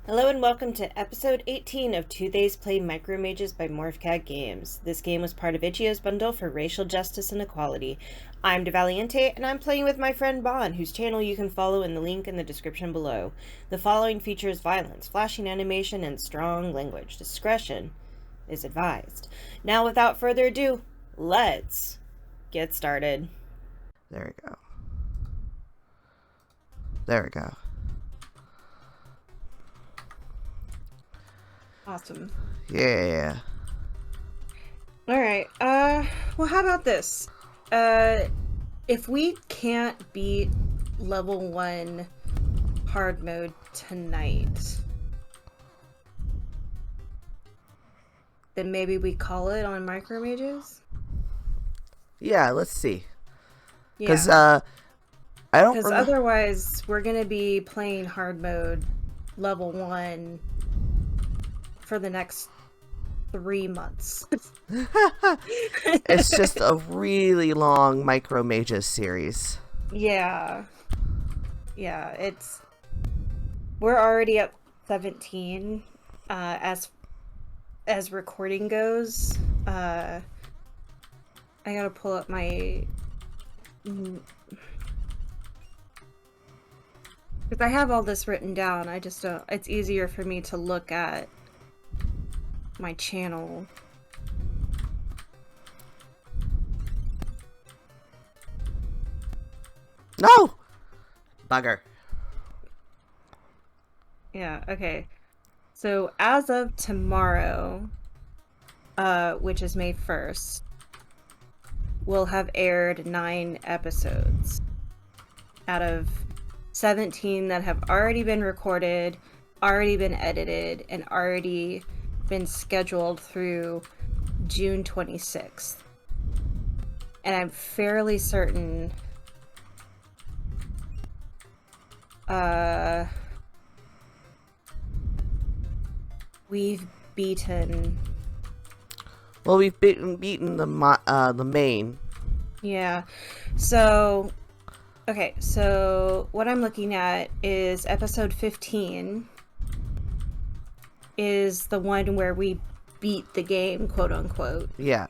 Hello and welcome to episode 18 of 2 Days Play Micromages by Morphcat Games. This game was part of Itch.io's bundle for racial justice and equality. I'm DeValiente, and I'm playing with my friend Bon, whose channel you can follow in the link in the description below. The following features violence, flashing animation, and strong language. Discretion is advised. Now, without further ado, let's get started. There we go. There we go. Awesome. Yeah. Alright, well, how about this? If we can't beat level 1 hard mode tonight, then maybe we call it on Micromages? Yeah, let's see. Yeah. Because, I don't Because otherwise, we're gonna be playing hard mode level 1 for the next 3 months. It's just a really long Micromages series. Yeah, we're already at 17 as recording goes. I gotta pull up my, because I have all this written down. I just don't, it's easier for me to look at my channel. No! Bugger. Yeah, okay. So as of tomorrow, which is May 1st, we'll have aired 9 episodes out of 17 that have already been recorded, already been edited, and already been scheduled through June 26th. And I'm fairly certain we've beaten. Well, we've beaten the main. Yeah. So, okay. So what I'm looking at is episode 15 is the one where we beat the game, quote unquote. Yeah.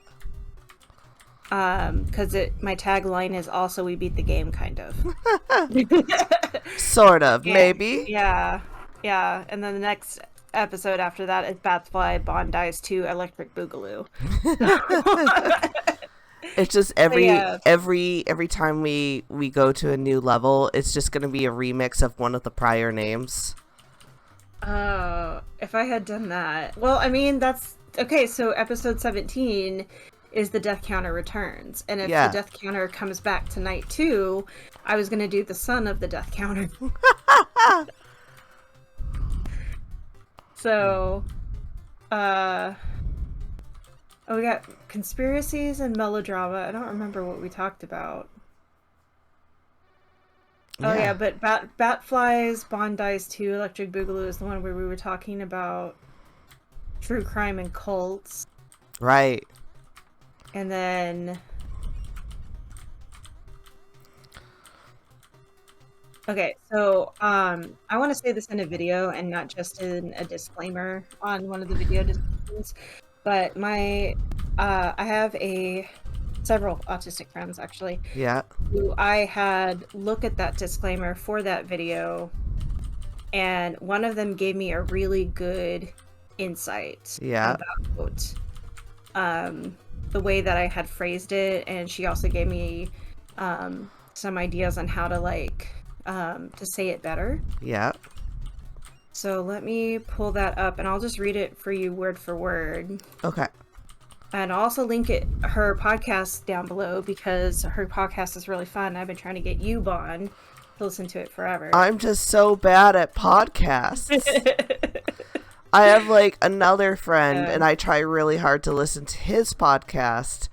Because my tagline is also "we beat the game," kind of. Sort of, Yeah. maybe. Yeah. And then the next episode after that is Bathfly Bondi's 2 Electric Boogaloo. It's just every yeah. every time we go to a new level, it's just gonna be a remix of one of the prior names. If I had done that. Well, I mean, that's okay. So episode 17 is the Death Counter returns, and if Yeah. the Death Counter comes back tonight too, I was gonna do the son of the Death Counter. So, oh, we got conspiracies and melodrama. I don't remember what we talked about. Oh yeah, but Batflies, Bondi's 2, Electric Boogaloo is the one where we were talking about true crime and cults. Right. And then... Okay, so I want to say this in a video and not just in a disclaimer on one of the video descriptions, but I have several autistic friends, actually. Yeah. Who I had look at that disclaimer for that video, and one of them gave me a really good insight about the way that I had phrased it, and she also gave me some ideas on how to to say it better. Yeah. So let me pull that up, and I'll just read it for you word for word. Okay. And I'll also link her podcast down below, because her podcast is really fun. I've been trying to get you, Bon, to listen to it forever. I'm just so bad at podcasts. I have another friend, and I try really hard to listen to his podcast,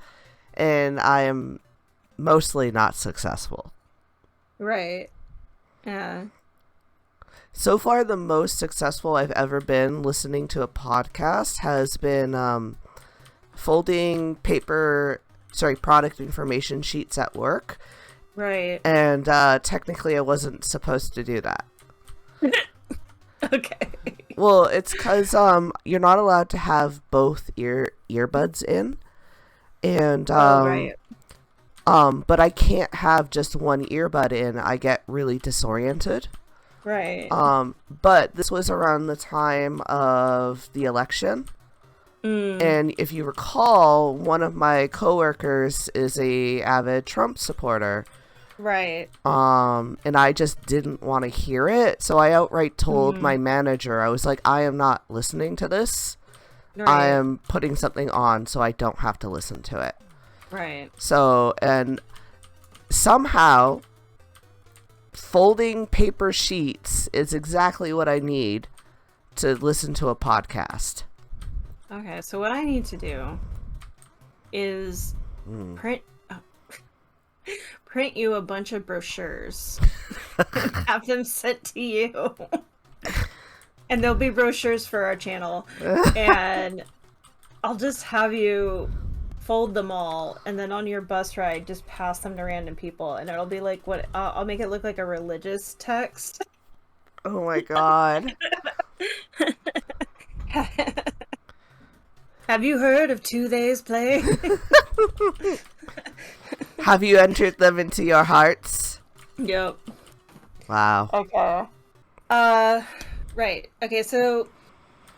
and I am mostly not successful. Right. Yeah. So far, the most successful I've ever been listening to a podcast has been folding product information sheets at work. Right. And technically I wasn't supposed to do that. Okay. Well, it's because you're not allowed to have both earbuds in, and right. but I can't have just one earbud in. I get really disoriented. Right. But this was around the time of the election. And if you recall, one of my coworkers is a avid Trump supporter. Right. And I just didn't want to hear it, so I outright told my manager, I was like, I am not listening to this. Right. I am putting something on so I don't have to listen to it. Right. So, and somehow folding paper sheets is exactly what I need to listen to a podcast. Okay, so what I need to do is print you a bunch of brochures and have them sent to you. And there'll be brochures for our channel. And I'll just have you fold them all, and then on your bus ride, just pass them to random people. And it'll be like, what? I'll make it look like a religious text. Oh my god. Have you heard of 2 Days Play? Have you entered them into your hearts? Yep. Wow. Okay. Right. Okay, so,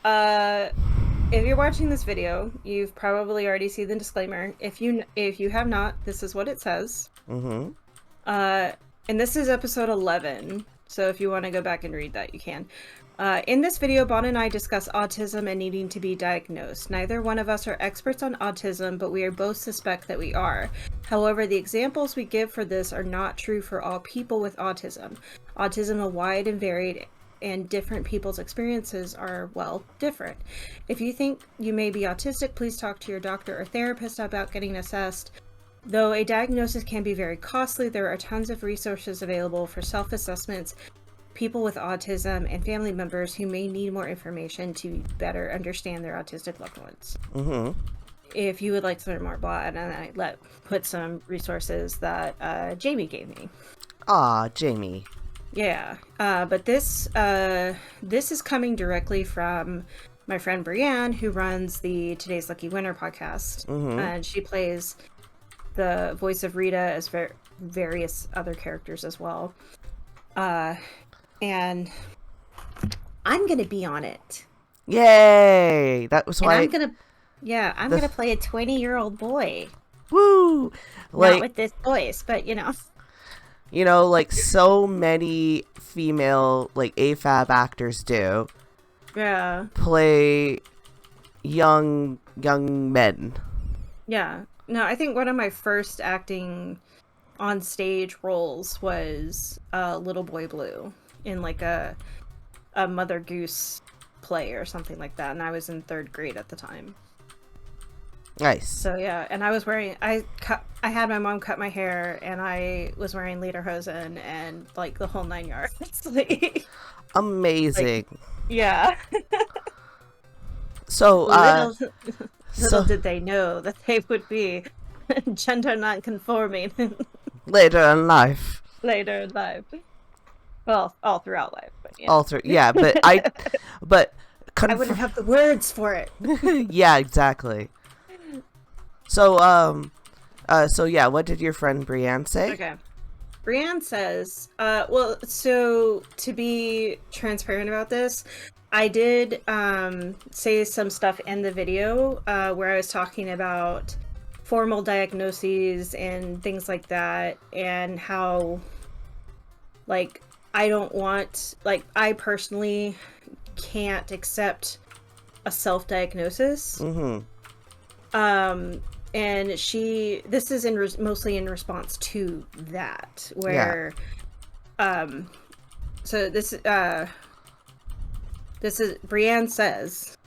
if you're watching this video, you've probably already seen the disclaimer. If you have not, this is what it says. Mm-hmm. And this is episode 11, so if you want to go back and read that, you can. In this video, Bon and I discuss autism and needing to be diagnosed. Neither one of us are experts on autism, but we are both suspect that we are. However, the examples we give for this are not true for all people with autism. Autism is wide and varied, and different people's experiences are, well, different. If you think you may be autistic, please talk to your doctor or therapist about getting assessed. Though a diagnosis can be very costly, there are tons of resources available for self-assessments, people with autism, and family members who may need more information to better understand their autistic loved ones. Mm-hmm. If you would like to learn more about it, and I put some resources that Jamie gave me. Aw, Jamie. Yeah, but this is coming directly from my friend Brianne, who runs the Today's Lucky Winner podcast, and she plays the voice of Rita as various other characters as well. And I'm gonna be on it. Yay! That was why. I'm gonna play a 20-year-old boy. Woo! Not with this voice, but like so many female AFAB actors do. Yeah. Play young men. Yeah. No, I think one of my first acting on stage roles was Little Boy Blue in a Mother Goose play or something like that, and I was in 3rd grade at the time. Nice. So yeah, and I was wearing I had my mom cut my hair, and I was wearing lederhosen and the whole 9 yards. Amazing. Yeah. So little did they know that they would be gender non-conforming later in life. Well, all throughout life, but all through, yeah. But I wouldn't have the words for it. Yeah, exactly. So yeah, what did your friend Brianne say? Okay. Brianne says, well, so to be transparent about this, I did say some stuff in the video where I was talking about formal diagnoses and things like that, and how, I don't want, I personally can't accept a self-diagnosis. Mm-hmm. And this is mostly in response to that, where, so this is, Brianne says,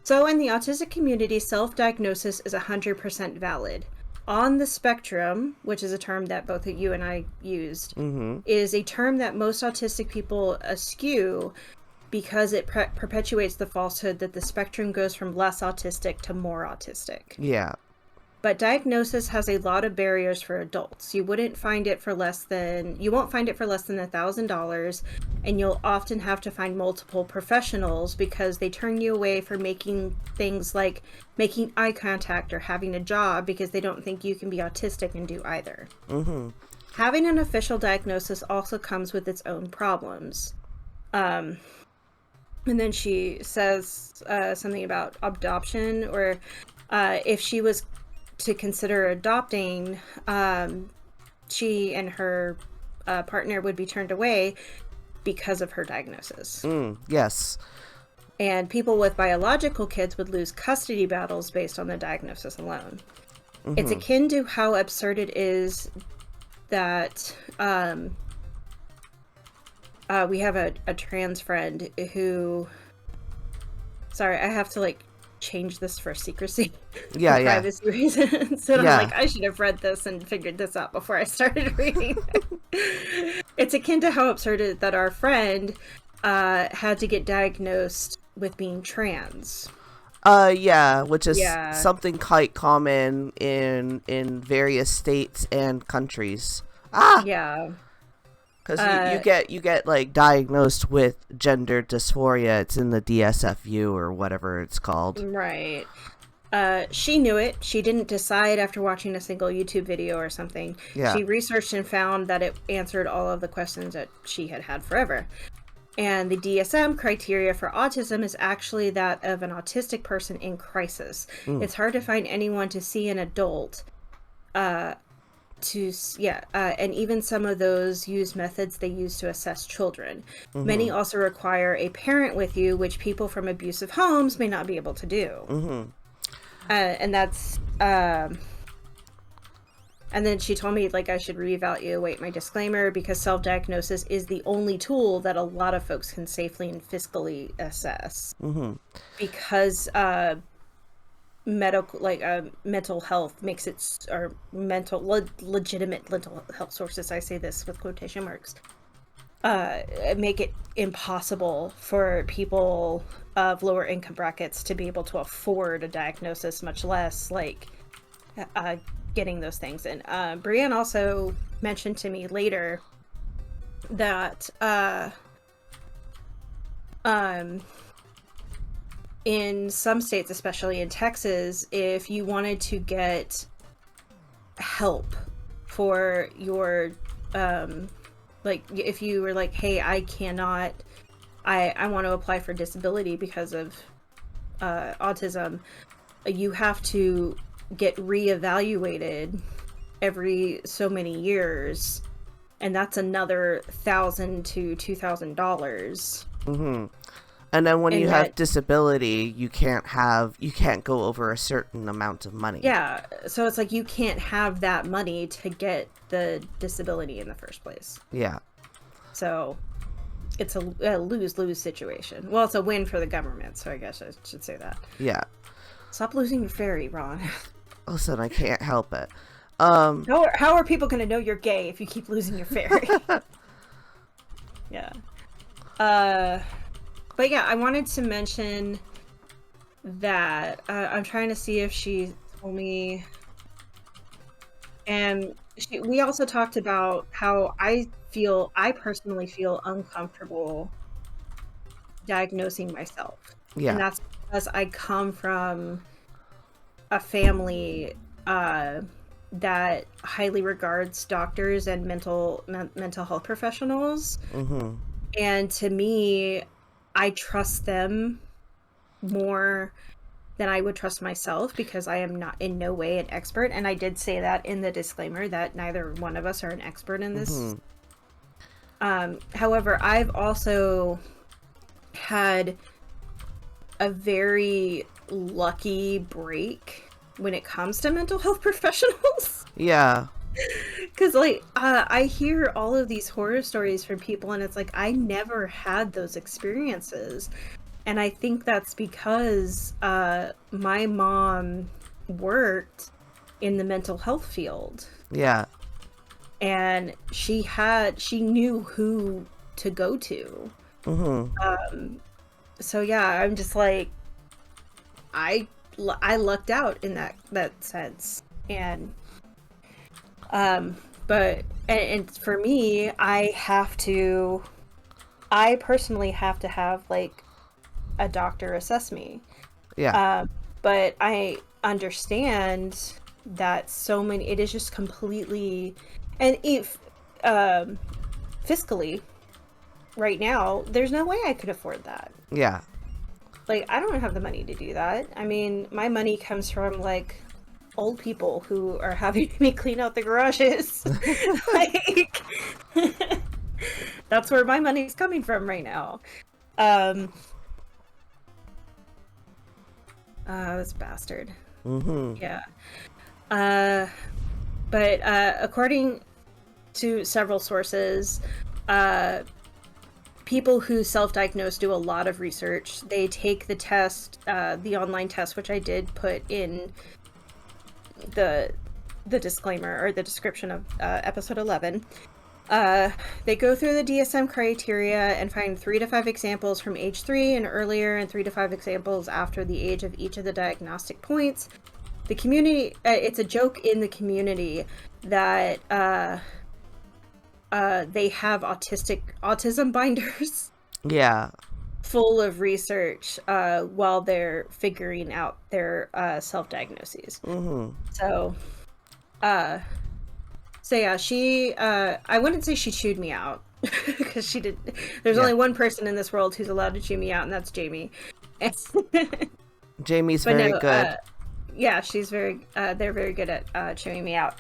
so in the autistic community, self-diagnosis is 100% valid. On the spectrum, which is a term that both you and I used, is a term that most autistic people eschew because it perpetuates the falsehood that the spectrum goes from less autistic to more autistic. Yeah. but diagnosis has a lot of barriers for adults. You won't find it for less than $1,000, and you'll often have to find multiple professionals because they turn you away for making things like making eye contact or having a job because they don't think you can be autistic and do either. Mm-hmm. Having an official diagnosis also comes with its own problems. And then she says something about adoption, or if she was to consider adopting, she and her partner would be turned away because of her diagnosis. Yes. And people with biological kids would lose custody battles based on the diagnosis alone. Mm-hmm. It's akin to how absurd it is that we have a trans friend who... Sorry, I have to, like, change this for secrecy. Yeah, for privacy reasons. So yeah. I'm like, I should have read this and figured this out before I started reading. It's akin to how absurd it is that our friend had to get diagnosed with being trans. Yeah, which is something quite common in various states and countries. Yeah. Because you get like diagnosed with gender dysphoria. It's in the DSFU or whatever it's called. Right. She knew it. She didn't decide after watching a single YouTube video or something. Yeah. She researched and found that it answered all of the questions that she had had forever. And the DSM criteria for autism is actually that of an autistic person in crisis. It's hard to find anyone to see an adult. And even some of those use methods they use to assess children. Mm-hmm. Many also require a parent with you, which people from abusive homes may not be able to do. Mm-hmm. And that's... And then she told me, like, I should reevaluate my disclaimer because self-diagnosis is the only tool that a lot of folks can safely and fiscally assess. Mm-hmm. Because mental health makes it, or legitimate mental health sources, I say this with quotation marks, make it impossible for people of lower income brackets to be able to afford a diagnosis, much less, like, getting those things in. Brienne also mentioned to me later that in some states, especially in Texas, if you wanted to get help for your like if you were like, hey, I want to apply for disability because of autism, you have to get reevaluated every so many years, and that's another $1,000 to $2,000. Mm-hmm. And then when you have disability, you can't go over a certain amount of money. Yeah, so it's like you can't have that money to get the disability in the first place. Yeah. So it's a lose-lose situation. Well, it's a win for the government, so I guess I should say that. Yeah. Stop losing your fairy, Ron. Listen, I can't help it. How are people going to know you're gay if you keep losing your fairy? Yeah. But yeah, I wanted to mention that I'm trying to see if she told me, and we also talked about how I personally feel uncomfortable diagnosing myself. Yeah. And that's because I come from a family that highly regards doctors and mental health professionals. Mm-hmm. And to me, I trust them more than I would trust myself because I am not in no way an expert. And I did say that in the disclaimer that neither one of us are an expert in this. Mm-hmm. However, I've also had a very lucky break when it comes to mental health professionals. Yeah. Because, like, I hear all of these horror stories from people, and it's like, I never had those experiences. And I think that's because my mom worked in the mental health field. Yeah. And she knew who to go to. Mm-hmm. So, yeah, I'm just like, I lucked out in that sense. And but and for me, I personally have to have like a doctor assess me. Yeah. But I understand that it is just completely, and if fiscally right now, there's no way I could afford that. Yeah. Like, I don't have the money to do that. I mean, my money comes from like old people who are having me clean out the garages. Like, that's where my money's coming from right now. This bastard. Mm-hmm. Yeah. But according to several sources, people who self-diagnose do a lot of research. They take the test, the online test, which I did put in the disclaimer or the description of episode 11. They go through the DSM criteria and find 3 to 5 examples from age 3 and earlier, and 3 to 5 examples after the age of each of the diagnostic points. The community, it's a joke in the community that they have autism binders. Yeah. Full of research while they're figuring out their self-diagnoses. Mm-hmm. So yeah, she I wouldn't say she chewed me out because she did. There's only one person in this world who's allowed to chew me out, and that's Jamie. Jamie's very good. Yeah, she's very. They're very good at chewing me out.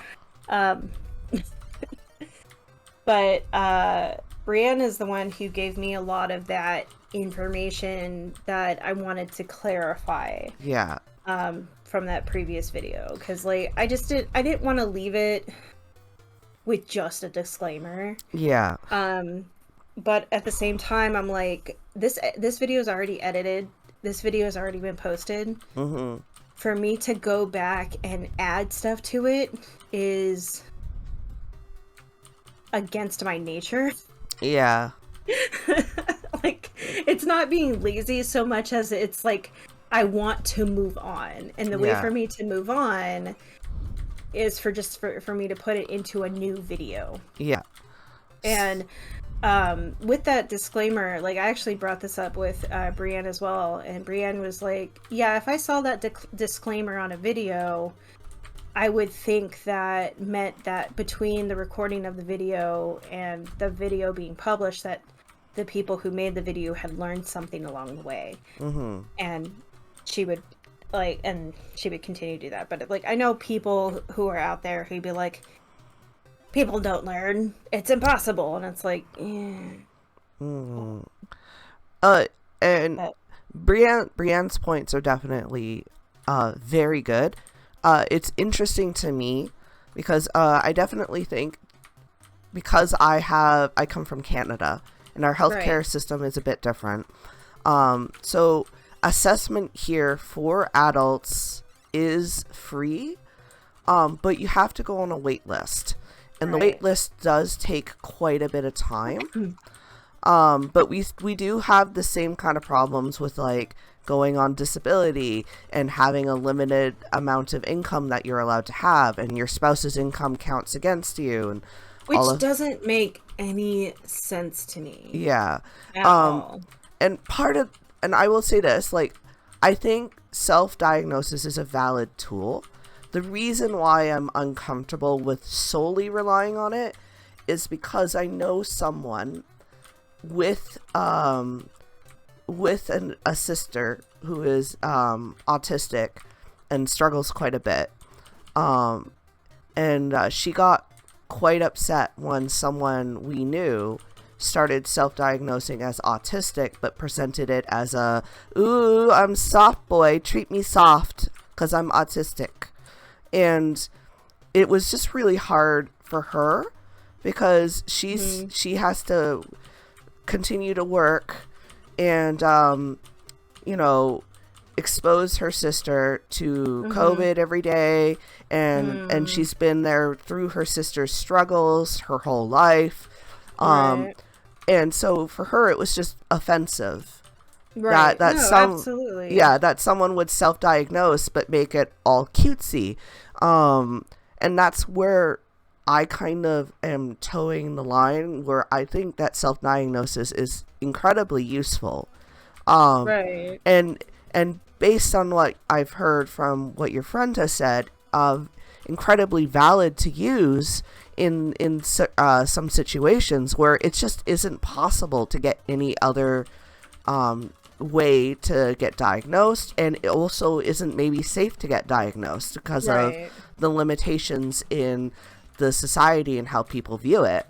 But Brienne is the one who gave me a lot of that information that I wanted to clarify. Yeah. From that previous video, because like I didn't want to leave it with just a disclaimer. Yeah. But at the same time, I'm like, this video is already edited. This video has already been posted. Mm-hmm. For me to go back and add stuff to it is against my nature. Yeah. Like, it's not being lazy so much as it's like I want to move on, and the way for me to move on is for me to put it into a new video. Yeah. And with that disclaimer, like I actually brought this up with Brienne as well, and Brienne was like, yeah, if I saw that disclaimer on a video, I would think that meant that between the recording of the video and the video being published, that the people who made the video had learned something along the way. Mm-hmm. And she would continue to do that. But like, I know people who are out there who'd be like, people don't learn, it's impossible. And it's like, Mm-hmm. And Brienne's points are definitely very good. It's interesting to me because I definitely think, because I come from Canada and our healthcare system is a bit different. So assessment here for adults is free, but you have to go on a wait list, and the wait list does take quite a bit of time. But we do have the same kind of problems with like going on disability and having a limited amount of income that you're allowed to have, and your spouse's income counts against you, and which doesn't make any sense to me. Yeah. At all. And and I will say this, like, I think self-diagnosis is a valid tool. The reason why I'm uncomfortable with solely relying on it is because I know someone with a sister who is autistic and struggles quite a bit. And she got quite upset when someone we knew started self-diagnosing as autistic, but presented it as ooh, I'm soft boy, treat me soft because I'm autistic. And it was just really hard for her because she has to continue to work and expose her sister to COVID every day, and she's been there through her sister's struggles her whole life. And so for her it was just offensive Right. That No, some absolutely. yeah, that someone would self-diagnose but make it all cutesy. And that's where I kind of am towing the line, where I think that self-diagnosis is incredibly useful. Um, Right. and and based on what I've heard from what your friend has said, incredibly valid to use in some situations where it just isn't possible to get any other way to get diagnosed, and it also isn't maybe safe to get diagnosed because of Right. the limitations in the society and how people view it.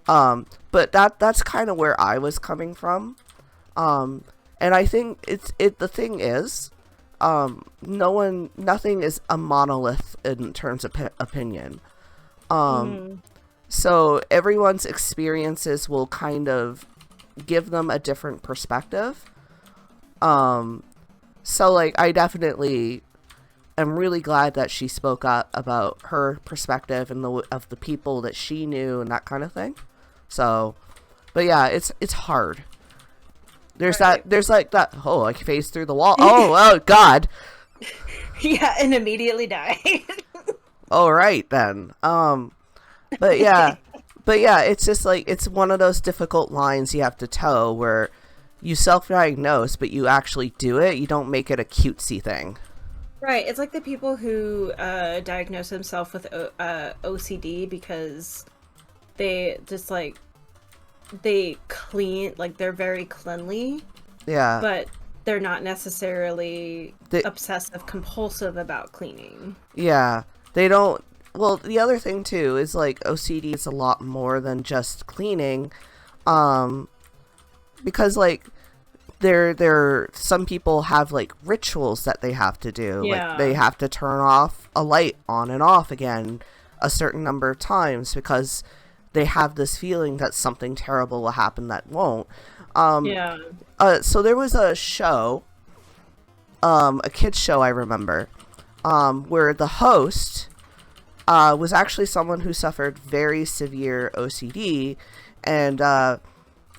But that's kind of where I was coming from. And I think the thing is, nothing is a monolith in terms of opinion. Mm. So everyone's experiences will kind of give them a different perspective. So like I definitely am really glad that she spoke up about her perspective and of the people that she knew and that kind of thing. So, but yeah, it's hard. Right. There's like that. Oh, I phased through the wall. Oh God. Yeah, and immediately die. All right then. But yeah, it's just like it's one of those difficult lines you have to toe where you self-diagnose, but you actually do it. You don't make it a cutesy thing. Right. It's like the people who diagnose themselves with OCD because they just like they clean, like they're very cleanly, Yeah. but they're not necessarily They, obsessive compulsive about cleaning. yeah. They don't. Well, the other thing too is like OCD is a lot more than just cleaning, because like some people have like rituals that they have to do. Yeah. Like they have to turn off a light on and off again a certain number of times because they have this feeling that something terrible will happen that won't. Yeah. So there was a show, a kids show I remember, where the host was actually someone who suffered very severe OCD, and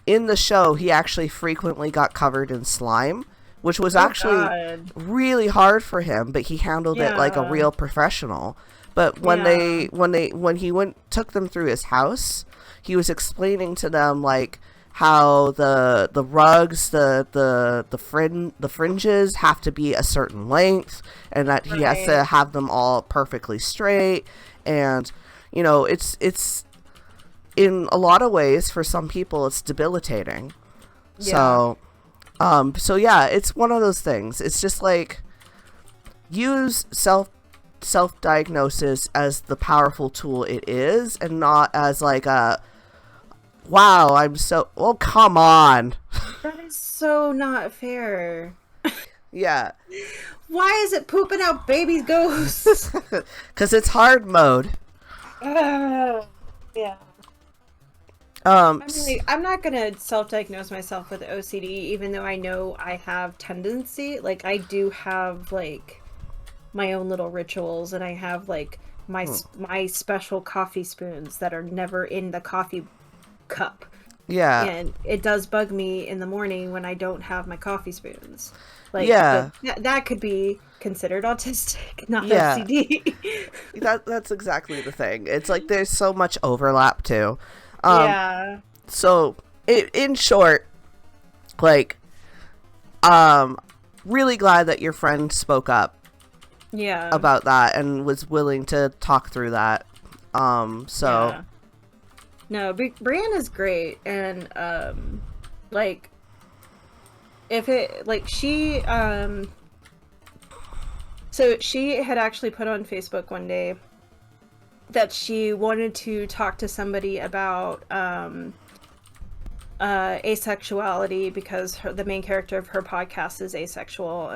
in the show he actually frequently got covered in slime, which was actually God. really hard for him, but he handled it like a Yeah. real professional. But when Yeah. when he took them through his house, he was explaining to them like how the rugs, the fringes have to be a certain length, and that he has to Right. have them all perfectly straight. And you know, it's in a lot of ways for some people it's debilitating. Yeah. So yeah, it's one of those things. It's just like use self-diagnosis as the powerful tool it is, and not as like a wow, I'm so, oh come on. That is so not fair. Yeah. Why is it pooping out baby ghosts? Because it's hard mode. Yeah. Um, I mean, I'm not gonna self-diagnose myself with OCD, even though I know I have tendency. Like, I do have like my own little rituals, and I have like my special coffee spoons that are never in the coffee cup. yeah. And it does bug me in the morning when I don't have my coffee spoons. Like, Yeah. that could be considered autistic, not Yeah. OCD. That's exactly the thing. It's like there's so much overlap too. Yeah. So in short, like, really glad that your friend spoke up Yeah. about that and was willing to talk through that. So Yeah. No, Brianna's great, and like if it like she so she had actually put on Facebook one day that she wanted to talk to somebody about asexuality because the main character of her podcast is asexual.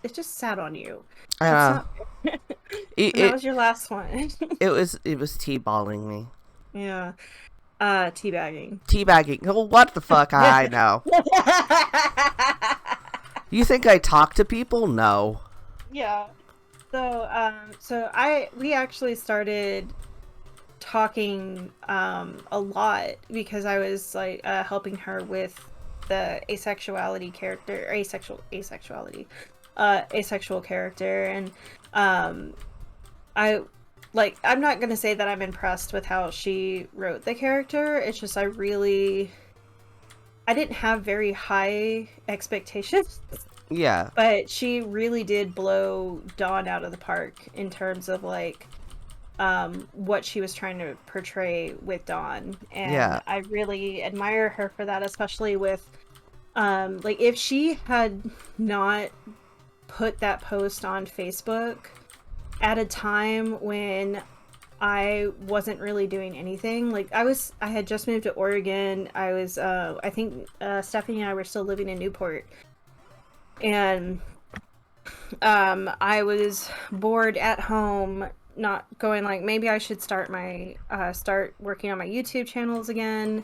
It just sat on you. I know. That It was your last one. it was teaballing me. Yeah. Teabagging. Teabagging. Oh, what the fuck? I know. You think I talk to people? No. Yeah. So we actually started talking a lot because I was like helping her with the asexuality character, or asexual character, and I'm not gonna say that I'm impressed with how she wrote the character. It's just I didn't have very high expectations. Yeah. But she really did blow Dawn out of the park in terms of like what she was trying to portray with Dawn. And I really admire her for that, especially with like if she had not put that post on Facebook at a time when I wasn't really doing anything. Like I had just moved to Oregon. I was I think Stephanie and I were still living in Newport. And I was bored at home, not going like maybe I should start working on my YouTube channels again,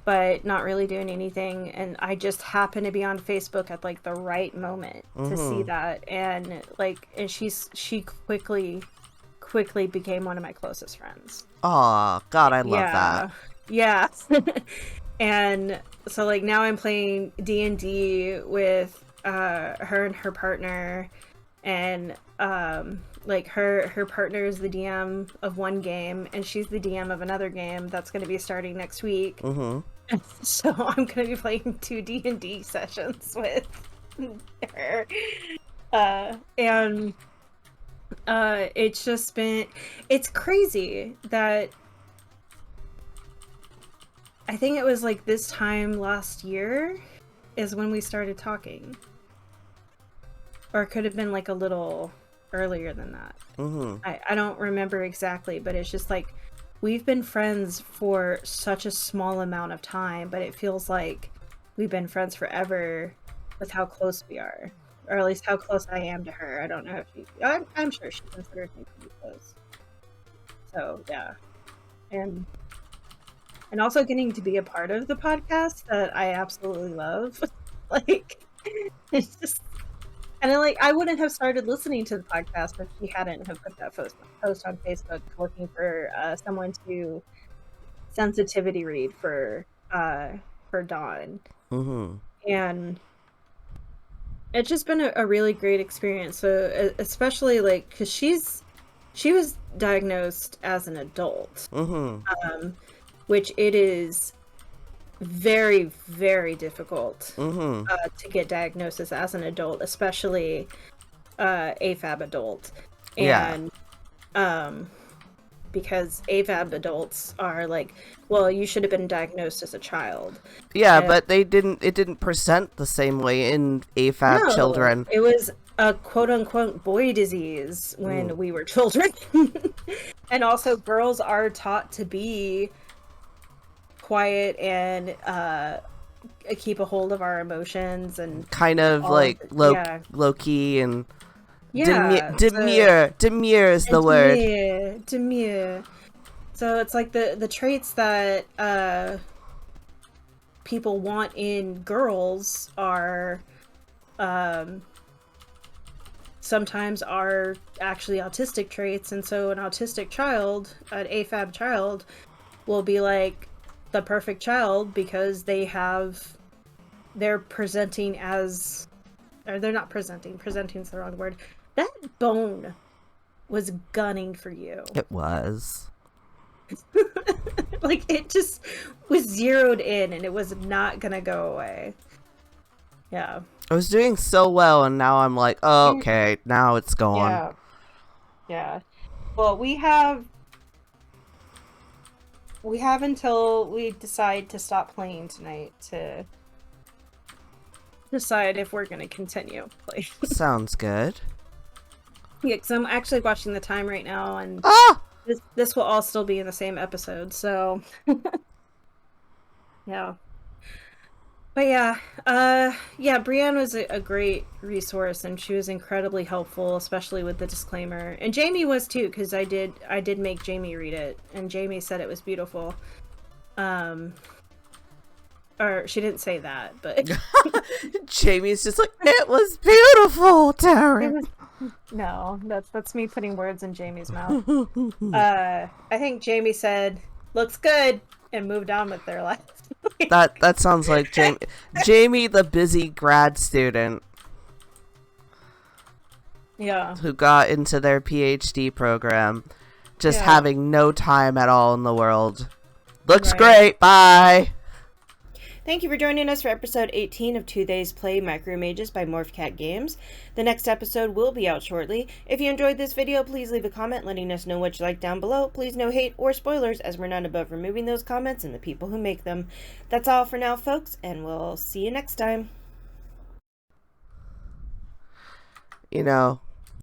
but not really doing anything. And I just happened to be on Facebook at like the right moment to see that, and she quickly became one of my closest friends. Oh God, I love that. Yeah. And so like now I'm playing D&D with her and her partner, and like her partner is the DM of one game, and she's the DM of another game that's going to be starting next week. So I'm going to be playing 2 D&D sessions with her, and it's crazy that I think it was like this time last year is when we started talking. Or it could have been like a little earlier than that. I don't remember exactly, but it's just like we've been friends for such a small amount of time, but it feels like we've been friends forever with how close we are. Or at least how close I am to her. I don't know if I'm sure she considers me pretty close. So, yeah. And also getting to be a part of the podcast that I absolutely love. Like, it's just... And I wouldn't have started listening to the podcast if she hadn't have put that post on Facebook looking for someone to sensitivity read for Dawn. And it's just been a really great experience. So especially like because she was diagnosed as an adult, which it is very, very difficult to get diagnosis as an adult, especially AFAB adult. And because AFAB adults are like, well, you should have been diagnosed as a child. But it didn't present the same way in AFAB children. It was a quote-unquote boy disease when we were children. And also girls are taught to be quiet and keep a hold of our emotions and kind of like low key and demure is the word. Demure. So it's like the traits that people want in girls are sometimes are actually autistic traits, and so an autistic child, an AFAB child, will be like the perfect child because they're presenting as, or they're not presenting's the wrong word. That bone was gunning for you. It was. Like it just was zeroed in and it was not gonna go away. Yeah. I was doing so well and now I'm like, oh, okay, now it's gone. Yeah. Well, we have until we decide to stop playing tonight to decide if we're going to continue playing. Sounds good. Yeah, because I'm actually watching the time right now, and this will all still be in the same episode, so... Yeah. But yeah, Brienne was a great resource, and she was incredibly helpful, especially with the disclaimer. And Jamie was too, because I did make Jamie read it, and Jamie said it was beautiful. Or she didn't say that, but Jamie's just like, it was beautiful, Taryn. No, that's me putting words in Jamie's mouth. I think Jamie said, "Looks good," and moved on with their lives. That sounds like Jamie. Jamie, the busy grad student. Yeah. Who got into their PhD program, just having no time at all in the world. Looks great. Bye. Thank you for joining us for episode 18 of 2 Days Play Micro Mages by Morphcat Games. The next episode will be out shortly. If you enjoyed this video, please leave a comment letting us know what you like down below. Please no hate or spoilers, as we're not above removing those comments and the people who make them. That's all for now, folks, and we'll see you next time. You know,